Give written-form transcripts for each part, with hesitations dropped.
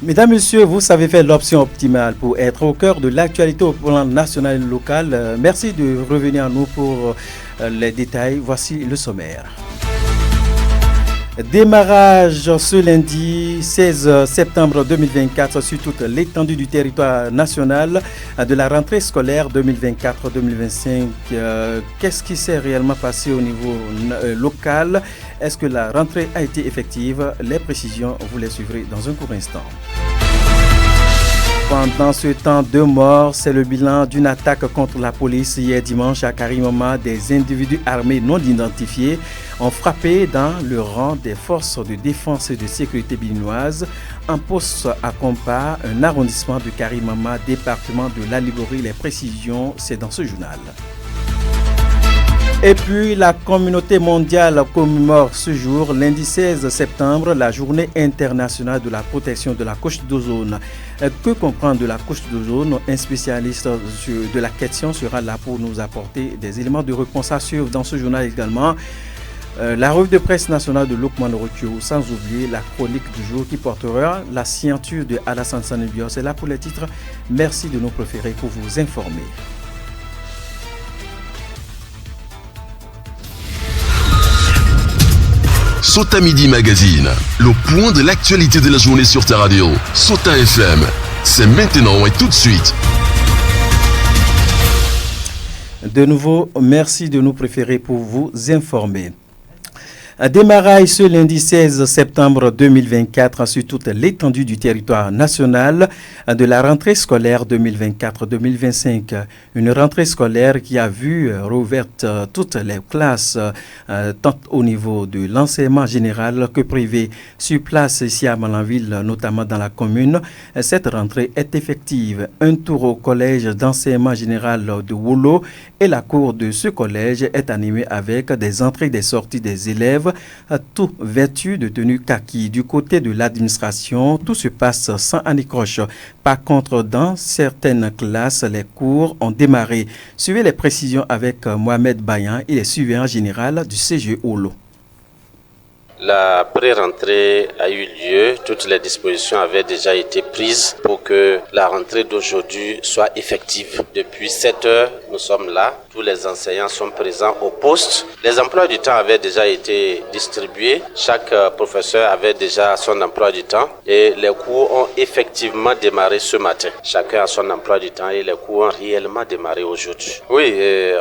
Mesdames, Messieurs, vous savez faire l'option optimale pour être au cœur de l'actualité au plan national et local. Merci de revenir à nous pour les détails. Voici le sommaire. Démarrage ce lundi 16 septembre 2024 sur toute l'étendue du territoire national de la rentrée scolaire 2024-2025. Qu'est-ce qui s'est réellement passé au niveau local? Est-ce que la rentrée a été effective? Les précisions, vous les suivrez dans un court instant. Pendant ce temps, 2 morts, c'est le bilan d'une attaque contre la police hier dimanche à Karimama. Des individus armés non identifiés ont frappé dans le rang des forces de défense et de sécurité béninoises en poste à Kompa, un arrondissement de Karimama, département de l'Aligorie. Les précisions, c'est dans ce journal. Et puis, la communauté mondiale commémore ce jour, lundi 16 septembre, la journée internationale de la protection de la couche d'ozone. Que comprendre de la couche d'ozone? Un spécialiste de la question sera là pour nous apporter des éléments de réponse à suivre dans ce journal également. La revue de presse nationale de Lokman Rotio, sans oublier la chronique du jour qui portera la signature de Alassane Sanebios. C'est là pour les titres. Merci de nous préférer pour vous informer. Sota Midi Magazine, le point de l'actualité de la journée sur ta radio. Sota FM, c'est maintenant et tout de suite. De nouveau, merci de nous préférer pour vous informer. Démarrage ce lundi 16 septembre 2024 sur toute l'étendue du territoire national de la rentrée scolaire 2024-2025. Une rentrée scolaire qui a vu rouverte toutes les classes, tant au niveau de l'enseignement général que privé. Sur place ici à Malanville, notamment dans la commune, cette rentrée est effective. Un tour au collège d'enseignement général de Wolo et la cour de ce collège est animée avec des entrées et des sorties des élèves, tout vêtu de tenue kaki. Du côté de l'administration, tout se passe sans anicroche. Par contre, dans certaines classes, les cours ont démarré. Suivez les précisions avec Mohamed Bayan, il est surveillant général du CGE Olo. La pré-rentrée a eu lieu, toutes les dispositions avaient déjà été prises pour que la rentrée d'aujourd'hui soit effective. Depuis 7 heures, nous sommes là, tous les enseignants sont présents au poste. Les emplois du temps avaient déjà été distribués, chaque professeur avait déjà son emploi du temps et les cours ont effectivement démarré ce matin. Chacun a son emploi du temps et les cours ont réellement démarré aujourd'hui. Oui,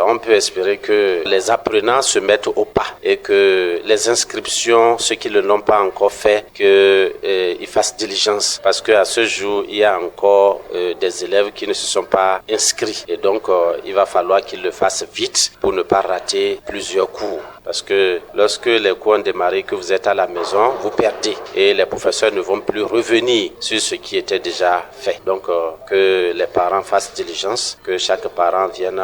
on peut espérer que les apprenants se mettent au pas et que les inscriptions, ceux qui ne l'ont pas encore fait, qu'ils fassent diligence. Parce qu'à ce jour, il y a encore des élèves qui ne se sont pas inscrits. Et donc, il va falloir qu'ils le fassent vite pour ne pas rater plusieurs cours. Parce que lorsque les cours ont démarré, que vous êtes à la maison, vous perdez. Et les professeurs ne vont plus revenir sur ce qui était déjà fait. Donc, que les parents fassent diligence, que chaque parent vienne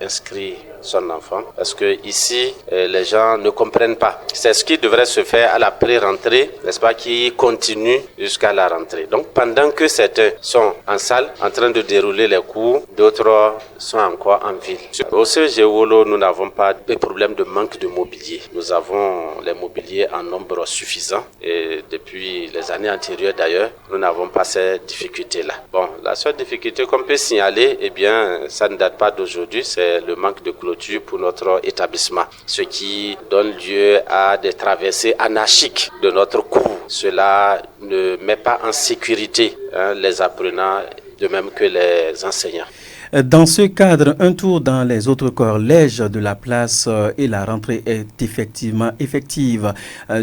inscrire son enfant. Parce que ici, les gens ne comprennent pas. C'est ce qui devrait se faire à la pré-rentrée, n'est-ce pas, qui continue jusqu'à la rentrée. Donc, pendant que certains sont en salle, en train de dérouler les cours, d'autres sont encore en ville. Au CGE Wolo, nous n'avons pas de problème de manque de mobilier. Nous avons les mobiliers en nombre suffisant et depuis les années antérieures d'ailleurs, nous n'avons pas ces difficultés-là. Bon, la seule difficulté qu'on peut signaler, eh bien, ça ne date pas d'aujourd'hui, c'est le manque de clôture pour notre établissement, ce qui donne lieu à des traversées anarchiques de notre cours. Cela ne met pas en sécurité les apprenants, de même que les enseignants. Dans ce cadre, un tour dans les autres collèges de la place et la rentrée est effectivement effective.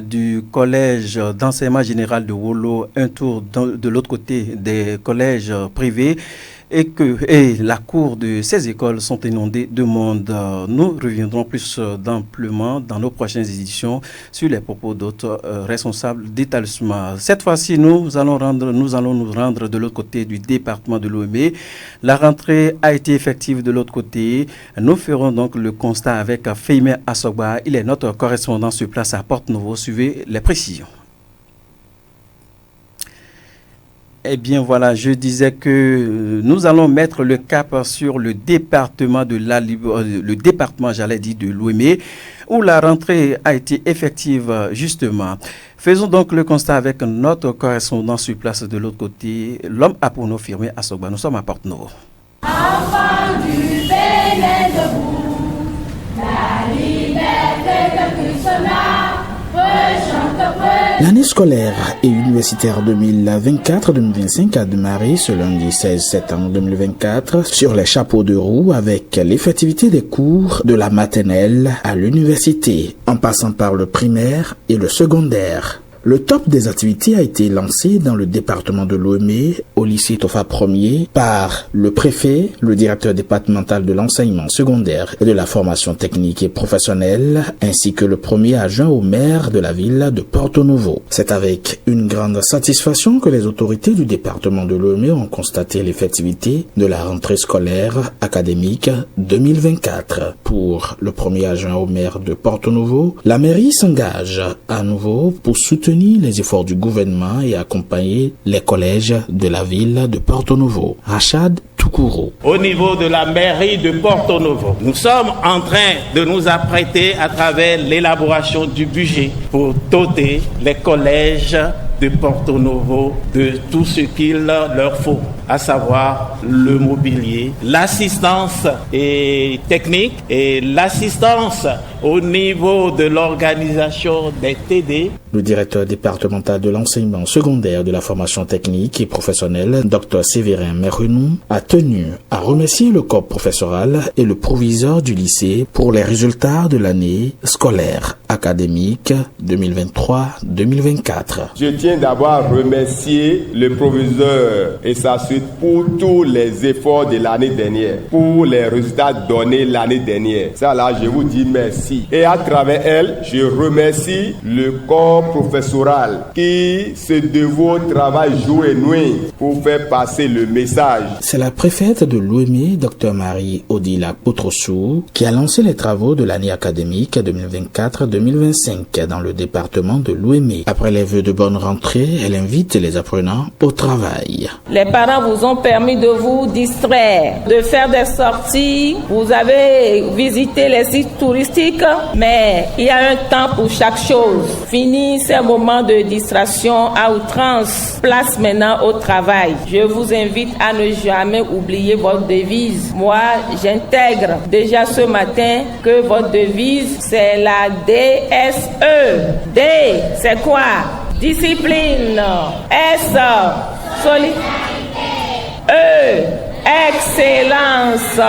Du collège d'enseignement général de Wolo, un tour de l'autre côté des collèges privés. Et la cour de ces écoles sont inondées de monde. Nous reviendrons plus amplement dans nos prochaines éditions sur les propos d'autres responsables d'établissement. Cette fois-ci, nous allons nous rendre de l'autre côté du département de l'OME. La rentrée a été effective de l'autre côté. Nous ferons donc le constat avec Feime Asogba. Il est notre correspondant sur place à Porte-Nouveau. Suivez les précisions. Eh bien voilà, je disais que nous allons mettre le cap sur le département de Lomé, où la rentrée a été effective justement. Faisons donc le constat avec notre correspondant sur place de l'autre côté, l'homme à pour nous firmer à Sogba. Nous sommes à Porte-Novo. Enfants du Bénin debout, la liberté de Christmas. L'année scolaire et universitaire 2024-2025 a démarré ce lundi 16 septembre 2024 sur les chapeaux de roue avec l'effectivité des cours de la maternelle à l'université, en passant par le primaire et le secondaire. Le top des activités a été lancé dans le département de Lomé, au lycée Tofa 1er, par le préfet, le directeur départemental de l'enseignement secondaire et de la formation technique et professionnelle, ainsi que le premier adjoint au maire de la ville de Porto-Novo. C'est avec une grande satisfaction que les autorités du département de Lomé ont constaté l'effectivité de la rentrée scolaire académique 2024. Pour le premier adjoint au maire de Porto-Novo, la mairie s'engage à nouveau pour soutenir les efforts du gouvernement et accompagner les collèges de la ville de Porto-Novo. Rachad Toukouro. Au niveau de la mairie de Porto-Novo, nous sommes en train de nous apprêter à travers l'élaboration du budget pour doter les collèges de Porto-Novo de tout ce qu'il leur faut, à savoir le mobilier, l'assistance technique et l'assistance au niveau de l'organisation des TD. Le directeur départemental de l'enseignement secondaire, de la formation technique et professionnelle, Dr Séverin Merrenou, a tenu à remercier le corps professoral et le proviseur du lycée pour les résultats de l'année scolaire académique 2023-2024. Je tiens d'abord à remercier le proviseur et sa suite pour tous les efforts de l'année dernière, pour les résultats donnés l'année dernière. Ça là, je vous dis merci. Et à travers elle, je remercie le corps professoral qui se dévoue au travail jour et nuit pour faire passer le message. C'est la préfète de Lomé, Dr Marie-Odila Potrossou, qui a lancé les travaux de l'année académique 2024-2025 dans le département de Lomé. Après les vœux de bonne rentrée, elle invite les apprenants au travail. Les parents vous ont permis de vous distraire, de faire des sorties. Vous avez visité les sites touristiques, mais il y a un temps pour chaque chose. Fini ces moments de distraction à outrance. Place maintenant au travail. Je vous invite à ne jamais oublier votre devise. Moi, j'intègre déjà ce matin que votre devise, c'est la DSE. D, c'est quoi? Discipline. S, solidarité. E, excellence.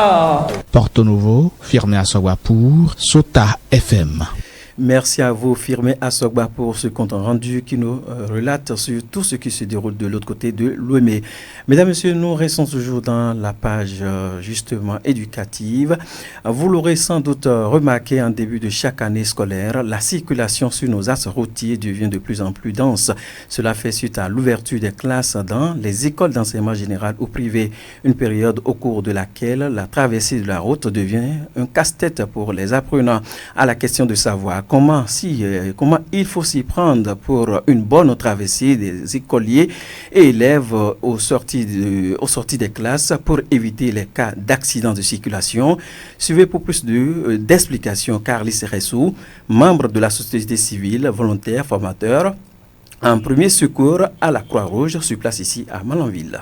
Porto-Novo, firmé à Sogba pour Sota FM. Merci à vous, Firmé Assogba, pour ce compte rendu qui nous relate sur tout ce qui se déroule de l'autre côté de Lomé. Mesdames, Messieurs, nous restons toujours dans la page justement éducative. Vous l'aurez sans doute remarqué en début de chaque année scolaire, la circulation sur nos axes routiers devient de plus en plus dense. Cela fait suite à l'ouverture des classes dans les écoles d'enseignement général ou privé, une période au cours de laquelle la traversée de la route devient un casse-tête pour les apprenants. À la question de savoir comment il faut s'y prendre pour une bonne traversée des écoliers et élèves aux sorties des classes pour éviter les cas d'accidents de circulation. Suivez pour plus d'explications Carlis Ressou, membre de la société civile, volontaire, formateur en premier secours à la Croix-Rouge, sur place ici à Malanville.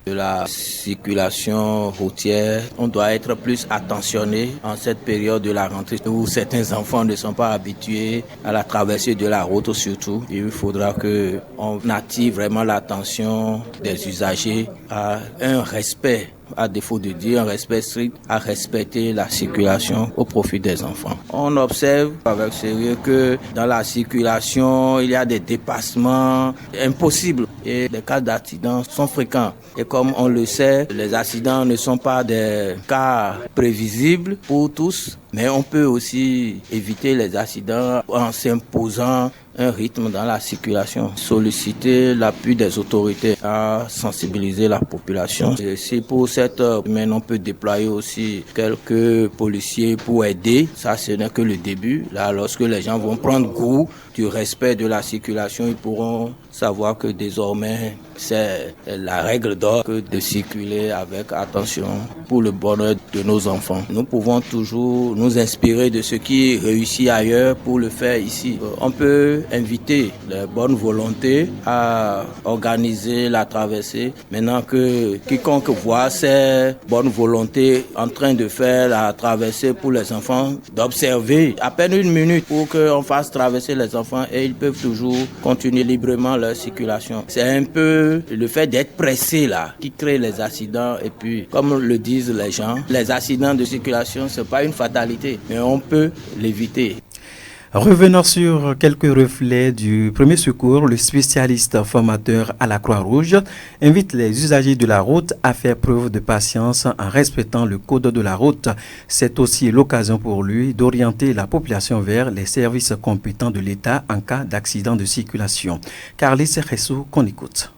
De la circulation routière, on doit être plus attentionné en cette période de la rentrée où certains enfants ne sont pas habitués à la traversée de la route surtout. Et il faudra qu'on attire vraiment l'attention des usagers à un respect, à défaut de dire un respect strict, à respecter la circulation au profit des enfants. On observe avec sérieux que dans la circulation, il y a des dépassements impossibles et les cas d'accidents sont fréquents. Et comme on le sait, les accidents ne sont pas des cas prévisibles pour tous, mais on peut aussi éviter les accidents en s'imposant un rythme dans la circulation, solliciter l'appui des autorités à sensibiliser la population. Et si pour cette semaine on peut déployer aussi quelques policiers pour aider, ça ce n'est que le début. Là, lorsque les gens vont prendre goût du respect de la circulation, ils pourront savoir que désormais c'est la règle d'or que de circuler avec attention pour le bonheur de nos enfants. Nous pouvons toujours nous inspirer de ce qui réussit ailleurs pour le faire ici. On peut inviter les bonnes volontés à organiser la traversée. Maintenant que quiconque voit ces bonnes volontés en train de faire la traversée pour les enfants, d'observer à peine 1 minute pour qu'on fasse traverser les enfants et ils peuvent toujours continuer librement leur circulation. C'est un peu le fait d'être pressé là qui crée les accidents et puis comme le disent les gens, les accidents de circulation c'est pas une fatalité mais on peut l'éviter. Revenons sur quelques reflets du premier secours. Le spécialiste formateur à la Croix-Rouge invite les usagers de la route à faire preuve de patience en respectant le code de la route. C'est aussi l'occasion pour lui d'orienter la population vers les services compétents de l'État en cas d'accident de circulation. Carly Serresso, qu'on écoute.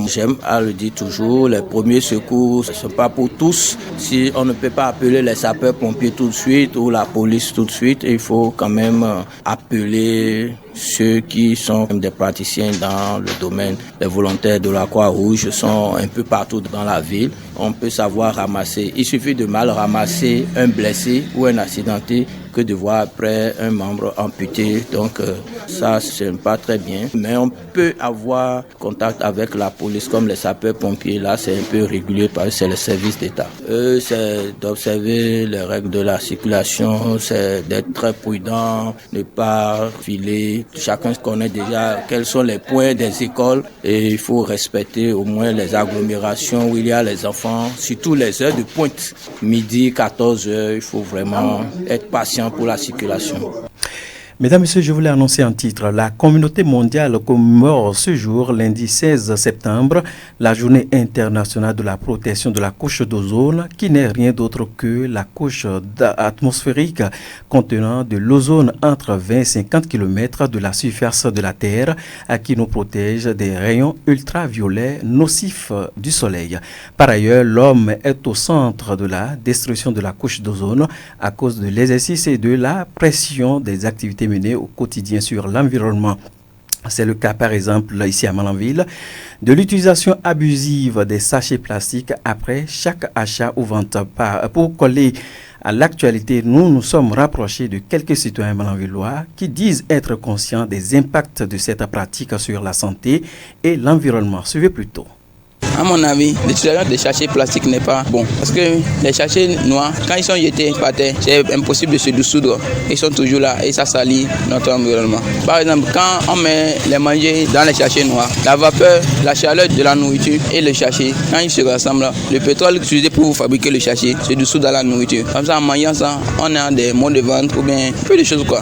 J'aime à le dire toujours, les premiers secours, ce ne sont pas pour tous. Si on ne peut pas appeler les sapeurs-pompiers tout de suite ou la police tout de suite, il faut quand même appeler ceux qui sont des praticiens dans le domaine. Les volontaires de la Croix-Rouge sont un peu partout dans la ville. On peut savoir ramasser. Il suffit de mal ramasser un blessé ou un accidenté que de voir après un membre amputé. Donc ça, c'est pas très bien. Mais on peut avoir contact avec la police comme les sapeurs-pompiers. Là, c'est un peu régulier parce que c'est le service d'État. C'est d'observer les règles de la circulation, c'est d'être très prudent, ne pas filer. Chacun connaît déjà quels sont les points des écoles et il faut respecter au moins les agglomérations où il y a les enfants, surtout les heures de pointe. Midi, 14h, il faut vraiment être patient pour la circulation. Mesdames, Messieurs, je voulais annoncer un titre. La communauté mondiale commémore ce jour, lundi 16 septembre, la journée internationale de la protection de la couche d'ozone, qui n'est rien d'autre que la couche atmosphérique contenant de l'ozone entre 20 et 50 km de la surface de la Terre, qui nous protège des rayons ultraviolets nocifs du Soleil. Par ailleurs, l'homme est au centre de la destruction de la couche d'ozone à cause de l'exercice et de la pression des activités menées au quotidien sur l'environnement. C'est le cas par exemple ici à Malanville de l'utilisation abusive des sachets plastiques après chaque achat ou vente. Pour coller à l'actualité, nous nous sommes rapprochés de quelques citoyens malanvillois qui disent être conscients des impacts de cette pratique sur la santé et l'environnement. Suivez plutôt. À mon avis, l'utilisation des sachets plastiques n'est pas bon. Parce que les sachets noirs, quand ils sont jetés par terre, c'est impossible de se dissoudre. Ils sont toujours là et ça salit notre environnement. Par exemple, quand on met les manger dans les sachets noirs, la vapeur, la chaleur de la nourriture et le sachet, quand ils se rassemblent, le pétrole utilisé pour fabriquer le sachet se dissout dans la nourriture. Comme ça, en mangeant ça, on a des maux de ventre ou bien peu de choses quoi.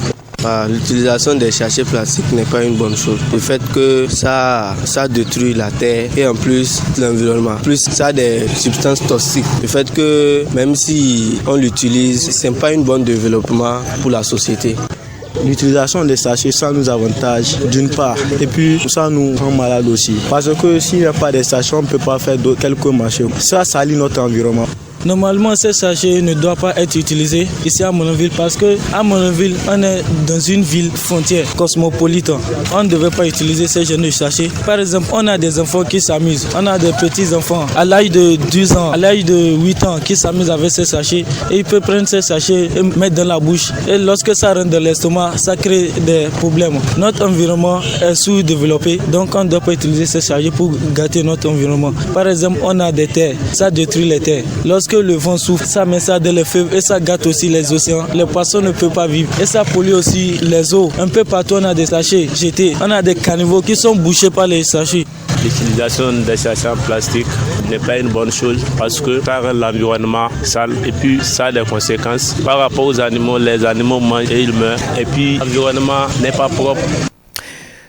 L'utilisation des sachets plastiques n'est pas une bonne chose. Le fait que ça détruit la terre et en plus l'environnement. Plus ça a des substances toxiques. Le fait que même si on l'utilise, ce n'est pas un bon développement pour la société. L'utilisation des sachets, ça nous avantage d'une part et puis ça nous rend malade aussi. Parce que s'il n'y a pas de sachets, on ne peut pas faire quelques marchés. Ça salit notre environnement. Normalement, ces sachets ne doivent pas être utilisés ici à Malanville parce qu'à Malanville, on est dans une ville frontière cosmopolite. On ne devait pas utiliser ces genres de sachets. Par exemple, on a des enfants qui s'amusent. On a des petits-enfants à l'âge de 12 ans, à l'âge de 8 ans qui s'amusent avec ces sachets. Et ils peuvent prendre ces sachets et mettre dans la bouche. Et lorsque ça rentre dans l'estomac, ça crée des problèmes. Notre environnement est sous-développé, donc on ne doit pas utiliser ces sachets pour gâter notre environnement. Par exemple, on a des terres, ça détruit les terres. Lorsque le vent souffle, ça met ça dans les feuilles et ça gâte aussi les océans. Les poissons ne peuvent pas vivre et ça pollue aussi les eaux. Un peu partout, on a des sachets jetés. On a des caniveaux qui sont bouchés par les sachets. L'utilisation des sachets en plastique n'est pas une bonne chose parce que ça rend l'environnement sale et puis ça a des conséquences par rapport aux animaux. Les animaux mangent et ils meurent et puis l'environnement n'est pas propre.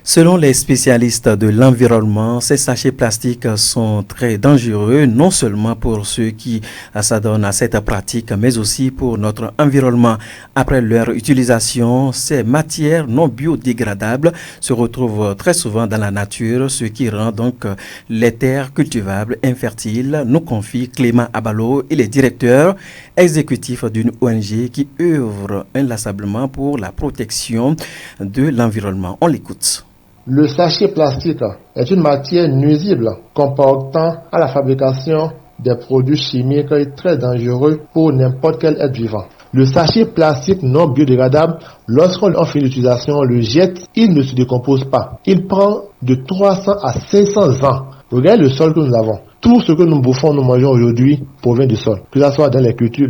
Selon les spécialistes de l'environnement, ces sachets plastiques sont très dangereux, non seulement pour ceux qui s'adonnent à cette pratique, mais aussi pour notre environnement. Après leur utilisation, ces matières non biodégradables se retrouvent très souvent dans la nature, ce qui rend donc les terres cultivables infertiles, nous confie Clément Abalo. Il est directeur exécutif d'une ONG qui œuvre inlassablement pour la protection de l'environnement. On l'écoute. Le sachet plastique est une matière nuisible comportant à la fabrication des produits chimiques très dangereux pour n'importe quel être vivant. Le sachet plastique non biodégradable, lorsqu'on en fait l'utilisation, le jette, il ne se décompose pas. Il prend de 300 à 500 ans. Regardez le sol que nous avons. Tout ce que nous bouffons, nous mangeons aujourd'hui provient du sol. Que ce soit dans les cultures,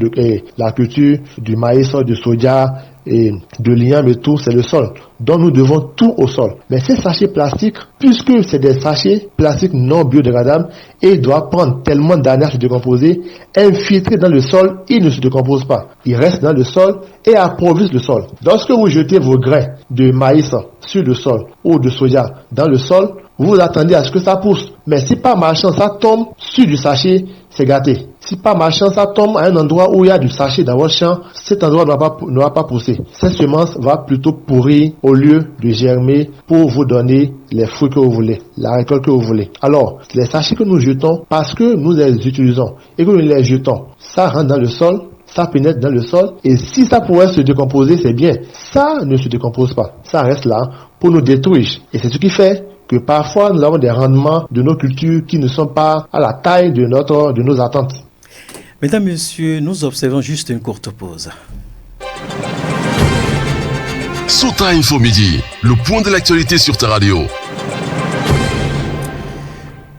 la culture du maïs, du soja et de l'igname et tout, c'est le sol. Donc nous devons tout au sol. Mais ces sachets plastiques, puisque c'est des sachets plastiques non biodégradables, et ils doivent prendre tellement d'années à se décomposer, infiltrés dans le sol, ils ne se décomposent pas. Ils restent dans le sol et appauvrissent le sol. Lorsque vous jetez vos grains de maïs sur le sol ou de soja dans le sol, vous attendez à ce que ça pousse. Mais si par malchance ça tombe sur du sachet, c'est gâté. Si par malchance ça tombe à un endroit où il y a du sachet dans votre champ, cet endroit ne va pas pousser. Cette semence va plutôt pourrir au lieu de germer pour vous donner les fruits que vous voulez, la récolte que vous voulez. Alors, les sachets que nous jetons, parce que nous les utilisons et que nous les jetons, ça rentre dans le sol, ça pénètre dans le sol, et si ça pourrait se décomposer, c'est bien. Ça ne se décompose pas. Ça reste là pour nous détruire. Et c'est ce qui fait que parfois nous avons des rendements de nos cultures qui ne sont pas à la taille de nos attentes. Mesdames, Messieurs, nous observons juste une courte pause. Sota Info Midi, le point de l'actualité sur ta radio.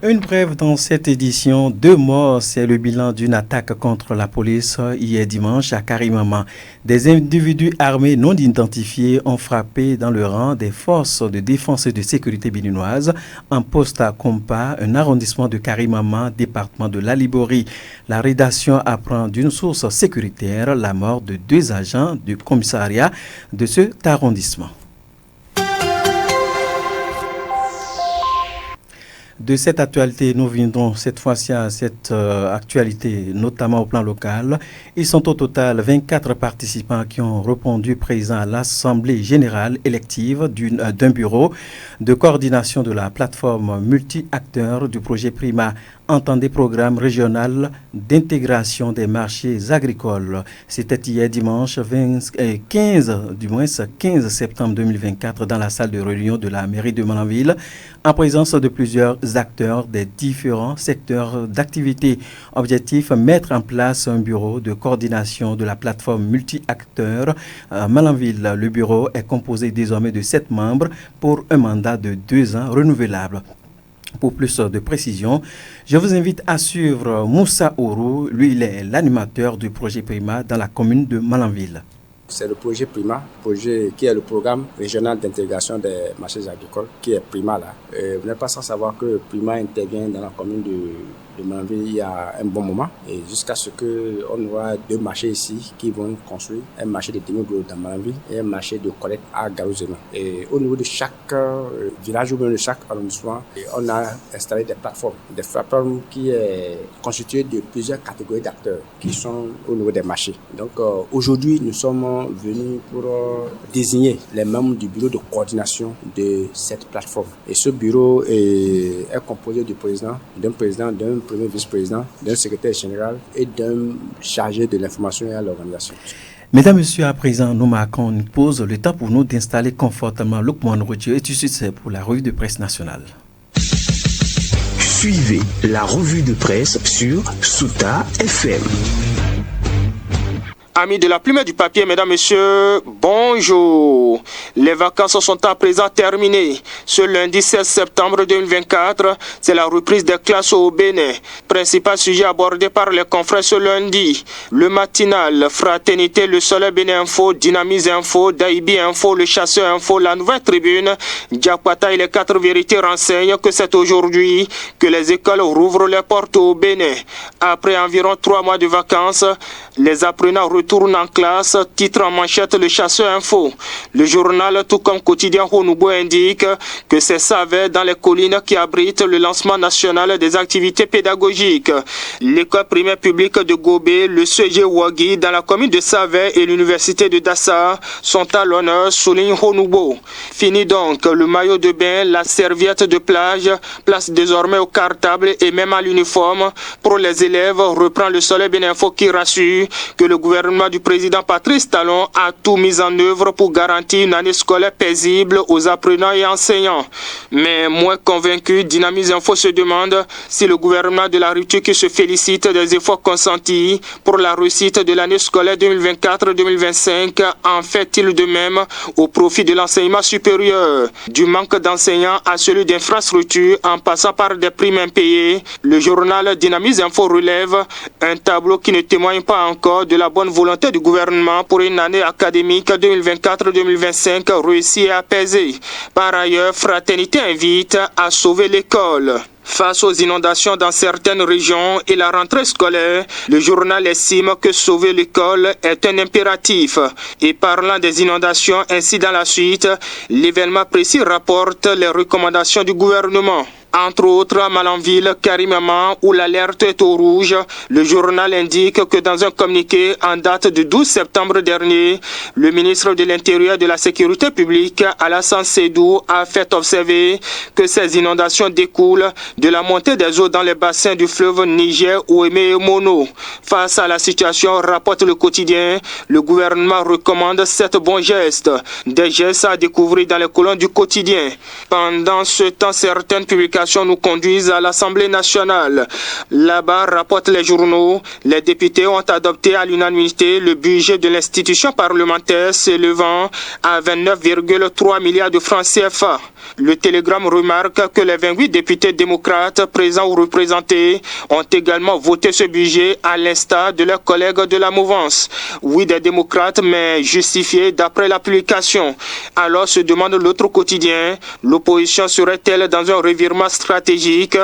Une brève dans cette édition, 2 morts, c'est le bilan d'une attaque contre la police hier dimanche à Karimama. Des individus armés non identifiés ont frappé dans le rang des forces de défense et de sécurité béninoises en poste à Kompa, un arrondissement de Karimama, département de l'Alibori. La rédaction apprend d'une source sécuritaire la mort de 2 agents du commissariat de cet arrondissement. De cette actualité, nous viendrons cette fois-ci à cette actualité, notamment au plan local. Ils sont au total 24 participants qui ont répondu présents à l'Assemblée générale élective d'un bureau de coordination de la plateforme multi-acteurs du projet Prima, entendez programme régional d'intégration des marchés agricoles. C'était hier dimanche 15 septembre 2024 dans la salle de réunion de la mairie de Malanville, en présence de plusieurs acteurs des différents secteurs d'activité. Objectif, mettre en place un bureau de coordination de la plateforme multi-acteurs à Malanville. Le bureau est composé désormais de 7 membres pour un mandat de 2 ans renouvelable. Pour plus de précision, je vous invite à suivre Moussa Ourou. Lui, il est l'animateur du projet Prima dans la commune de Malanville. C'est le projet Prima, projet qui est le programme régional d'intégration des marchés agricoles, qui est Prima là. Vous n'êtes pas sans savoir que Prima intervient dans la commune de Malanville il y a un bon moment, et jusqu'à ce qu'on voit 2 marchés ici qui vont construire, un marché de demi-gros dans Malanville et un marché de collecte à Garouzema. Et au niveau de chaque village ou bien de chaque arrondissement, on a installé des plateformes qui est constituées de plusieurs catégories d'acteurs qui sont au niveau des marchés. Donc aujourd'hui, nous sommes venus pour désigner les membres du bureau de coordination de cette plateforme. Et ce bureau est composé d'un président, d'un premier vice-président, d'un secrétaire général et d'un chargé de l'information et à l'organisation. Mesdames, Messieurs, à présent, nous marquons une pause, le temps pour nous d'installer confortablement Lukman Rodio et tout de suite c'est pour la revue de presse nationale. Suivez la revue de presse sur Sota FM. Amis de la plume et du papier, mesdames, messieurs, bonjour. Les vacances sont à présent terminées. Ce lundi 16 septembre 2024, c'est la reprise des classes au Bénin. Principal sujet abordé par les confrères ce lundi. Le matinal, Fraternité, Le Soleil Bénin Info, Dynamise Info, Daïbi Info, Le Chasseur Info, La Nouvelle Tribune, Diakwata et les 4 vérités renseignent que c'est aujourd'hui que les écoles rouvrent les portes au Bénin. Après environ 3 mois de vacances, les apprenants retourne en classe, titre en manchette le Chasseur Info. Le journal, tout comme quotidien Honoubo, indique que c'est Savet dans les collines qui abrite le lancement national des activités pédagogiques. L'école primaire publique de Gobé, le CG Ouagui dans la commune de Savet et l'université de Dassa sont à l'honneur, souligne Honoubo. Fini donc le maillot de bain, la serviette de plage, place désormais au cartable et même à l'uniforme. Pour les élèves, reprend le Soleil Béninfo qui rassure que le gouvernement du président Patrice Talon a tout mis en œuvre pour garantir une année scolaire paisible aux apprenants et enseignants. Mais moins convaincu, Dynamise Info se demande si le gouvernement de la rupture qui se félicite des efforts consentis pour la réussite de l'année scolaire 2024-2025 en fait-il de même au profit de l'enseignement supérieur. Du manque d'enseignants à celui d'infrastructures en passant par des primes impayées, le journal Dynamise Info relève un tableau qui ne témoigne pas encore de la bonne volonté du gouvernement pour une année académique 2024-2025 réussie et apaisée. Par ailleurs, Fraternité invite à sauver l'école. Face aux inondations dans certaines régions et la rentrée scolaire, le journal estime que sauver l'école est un impératif. Et parlant des inondations ainsi dans la suite, l'événement précis rapporte les recommandations du gouvernement. Entre autres, à Malanville, Karimama, où l'alerte est au rouge, le journal indique que dans un communiqué en date du 12 septembre dernier, le ministre de l'Intérieur et de la Sécurité publique, Alassane Sédou, a fait observer que ces inondations découlent de la montée des eaux dans les bassins du fleuve Niger, Ouémé et Mono. Face à la situation, rapporte le quotidien, le gouvernement recommande 7 bons gestes. Des gestes à découvrir dans les colonnes du quotidien. Pendant ce temps, certaines publications nous conduisent à l'Assemblée nationale. Là-bas, rapportent les journaux, les députés ont adopté à l'unanimité le budget de l'institution parlementaire s'élevant à 29,3 milliards de francs CFA. Le Télégramme remarque que les 28 députés démocrates présents ou représentés ont également voté ce budget à l'instar de leurs collègues de la mouvance. Oui, des démocrates, mais justifiés d'après la publication. Alors se demande l'autre quotidien, l'opposition serait-elle dans un revirement stratégique?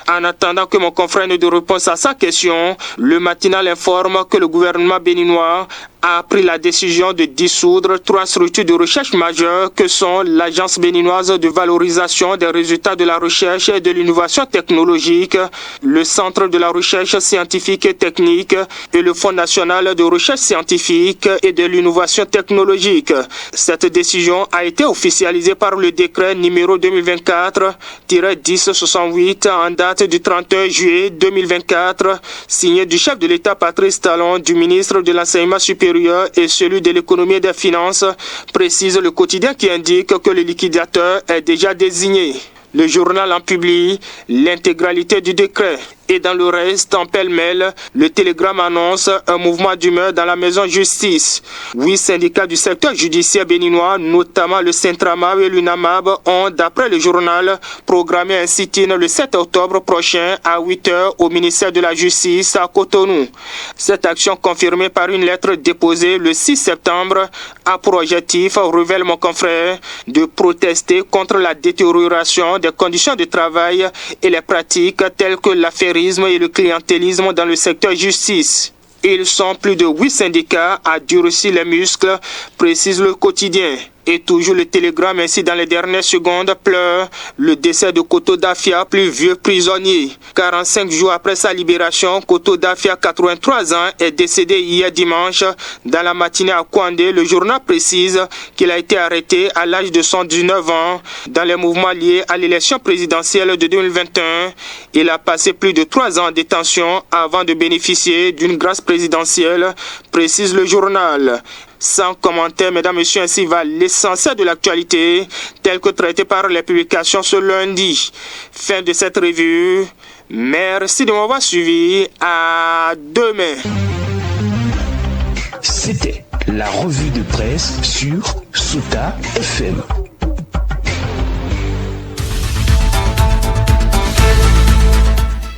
En attendant que mon confrère ne donne réponse à sa question, le matinal informe que le gouvernement béninois a pris la décision de dissoudre 3 structures de recherche majeures que sont l'Agence béninoise de valorisation des résultats de la recherche et de l'innovation technologique, le Centre de la recherche scientifique et technique et le Fonds national de recherche scientifique et de l'innovation technologique. Cette décision a été officialisée par le décret numéro 2024-1068 en date du 31 juillet 2024, signé du chef de l'État Patrice Talon, du ministre de l'Enseignement supérieur et celui de l'économie et des finances, précise le quotidien qui indique que le liquidateur est déjà désigné. Le journal en publie l'intégralité du décret. Et dans le reste, en pêle-mêle, le Télégramme annonce un mouvement d'humeur dans la maison justice. 8 syndicats du secteur judiciaire béninois, notamment le Centramab et l'UNAMAB, ont, d'après le journal, programmé un sit-in le 7 octobre prochain à 8h au ministère de la Justice à Cotonou. Cette action, confirmée par une lettre déposée le 6 septembre, a pour objectif, révèle mon confrère, de protester contre la détérioration des conditions de travail et les pratiques telles que l'affairisme et le clientélisme dans le secteur justice. Ils sont plus de 8 syndicats à durcir les muscles, précise le quotidien. Et toujours le Télégramme, ainsi dans les dernières secondes, pleure le décès de Koto Dafia, plus vieux prisonnier. 45 jours après sa libération, Koto Dafia, 83 ans, est décédé hier dimanche. Dans la matinée à Kouandé, le journal précise qu'il a été arrêté à l'âge de 119 ans dans les mouvements liés à l'élection présidentielle de 2021. Il a passé plus de 3 ans en détention avant de bénéficier d'une grâce présidentielle, précise le journal. Sans commentaire, mesdames, messieurs, ainsi va l'essentiel de l'actualité, tel que traité par les publications ce lundi. Fin de cette revue. Merci de m'avoir suivi. À demain. C'était la revue de presse sur Souta FM.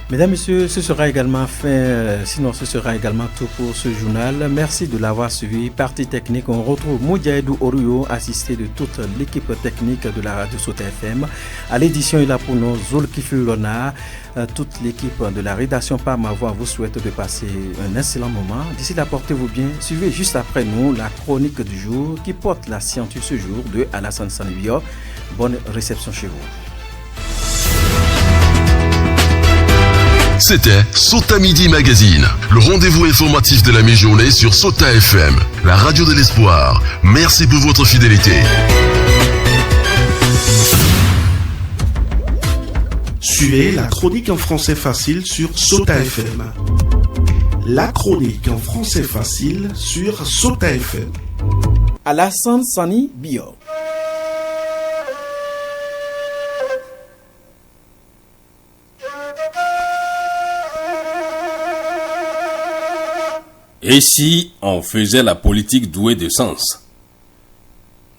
Mesdames, Messieurs, ce sera également tout pour ce journal. Merci de l'avoir suivi. Partie technique, on retrouve Moudiaïdou Oruyo, assisté de toute l'équipe technique de la radio Sota FM. À l'édition, il a pour nous Zulkifu Lona. Toute l'équipe de la rédaction par ma voix vous souhaite de passer un excellent moment. D'ici là, portez-vous bien. Suivez juste après nous la chronique du jour qui porte la science ce jour de Alassane Sanibio. Bonne réception chez vous. C'était Sota Midi Magazine, le rendez-vous informatif de la mi-journée sur Sota FM, la radio de l'espoir. Merci pour votre fidélité. Suivez la chronique en français facile sur Sota FM. La chronique en français facile sur Sota FM. Alassane Sani Bio. Et si on faisait la politique douée de sens?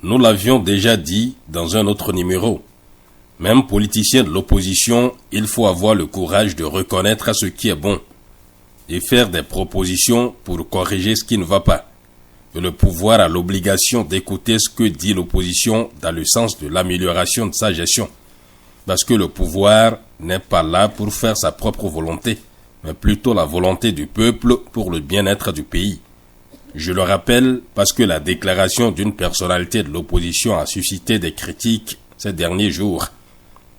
Nous l'avions déjà dit dans un autre numéro. Même politicien de l'opposition, il faut avoir le courage de reconnaître ce qui est bon et faire des propositions pour corriger ce qui ne va pas. Et le pouvoir a l'obligation d'écouter ce que dit l'opposition dans le sens de l'amélioration de sa gestion. Parce que le pouvoir n'est pas là pour faire sa propre volonté, mais plutôt la volonté du peuple pour le bien-être du pays. Je le rappelle parce que la déclaration d'une personnalité de l'opposition a suscité des critiques ces derniers jours.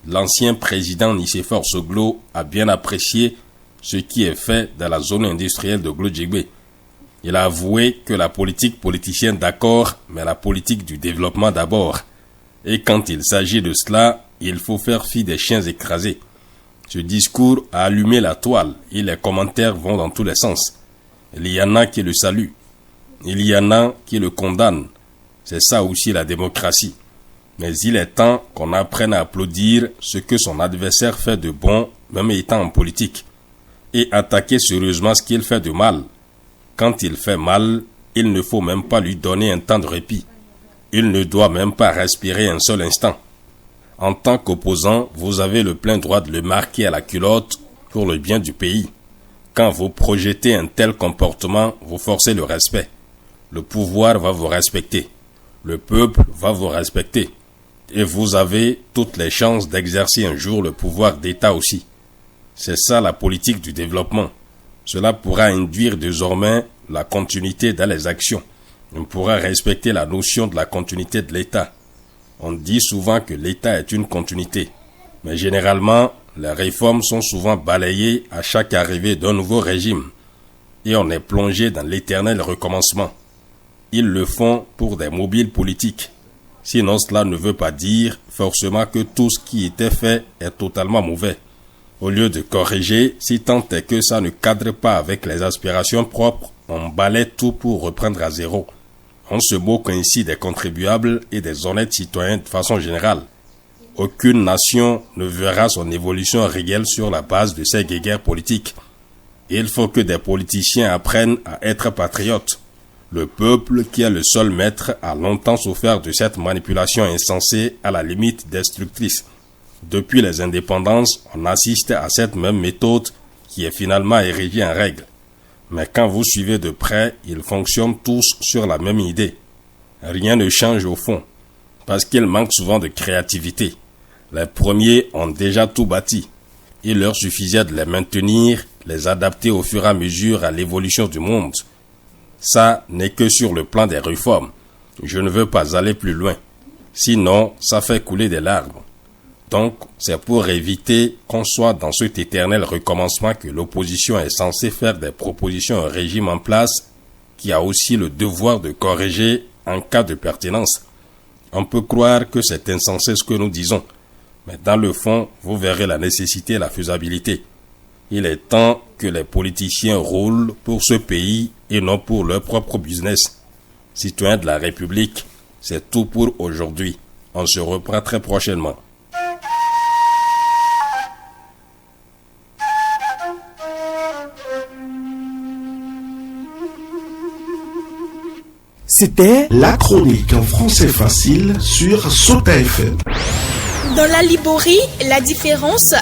L'ancien président Nicéphore Soglo a bien apprécié ce qui est fait dans la zone industrielle de Glodjigbe. Il a avoué que la politique politicienne d'accord, mais la politique du développement d'abord. Et quand il s'agit de cela, il faut faire fi des chiens écrasés. Ce discours a allumé la toile et les commentaires vont dans tous les sens. Il y en a qui le saluent. Il y en a qui le condamnent. C'est ça aussi la démocratie. Mais il est temps qu'on apprenne à applaudir ce que son adversaire fait de bon, même étant en politique. Et attaquer sérieusement ce qu'il fait de mal. Quand il fait mal, il ne faut même pas lui donner un temps de répit. Il ne doit même pas respirer un seul instant. En tant qu'opposant, vous avez le plein droit de le marquer à la culotte pour le bien du pays. Quand vous projetez un tel comportement, vous forcez le respect. Le pouvoir va vous respecter. Le peuple va vous respecter. Et vous avez toutes les chances d'exercer un jour le pouvoir d'État aussi. C'est ça la politique du développement. Cela pourra induire désormais la continuité dans les actions. On pourra respecter la notion de la continuité de l'État. On dit souvent que l'État est une continuité, mais généralement, les réformes sont souvent balayées à chaque arrivée d'un nouveau régime, et on est plongé dans l'éternel recommencement. Ils le font pour des mobiles politiques. Sinon, cela ne veut pas dire forcément que tout ce qui était fait est totalement mauvais. Au lieu de corriger, si tant est que ça ne cadre pas avec les aspirations propres, on balaie tout pour reprendre à zéro. On se moque ainsi des contribuables et des honnêtes citoyens de façon générale. Aucune nation ne verra son évolution réelle sur la base de ces guéguerres politiques. Il faut que des politiciens apprennent à être patriotes. Le peuple, qui est le seul maître, a longtemps souffert de cette manipulation insensée à la limite destructrice. Depuis les indépendances, on assiste à cette même méthode qui est finalement érigée en règle. Mais quand vous suivez de près, ils fonctionnent tous sur la même idée. Rien ne change au fond, parce qu'il manque souvent de créativité. Les premiers ont déjà tout bâti. Il leur suffisait de les maintenir, les adapter au fur et à mesure à l'évolution du monde. Ça n'est que sur le plan des réformes. Je ne veux pas aller plus loin. Sinon, ça fait couler des larmes. Donc, c'est pour éviter qu'on soit dans cet éternel recommencement que l'opposition est censée faire des propositions à un régime en place qui a aussi le devoir de corriger en cas de pertinence. On peut croire que c'est insensé ce que nous disons, mais dans le fond, vous verrez la nécessité et la faisabilité. Il est temps que les politiciens roulent pour ce pays et non pour leur propre business. Citoyens de la République, c'est tout pour aujourd'hui. On se reprend très prochainement. C'était la chronique en français facile sur Sota FM. Dans la Liborie, la différence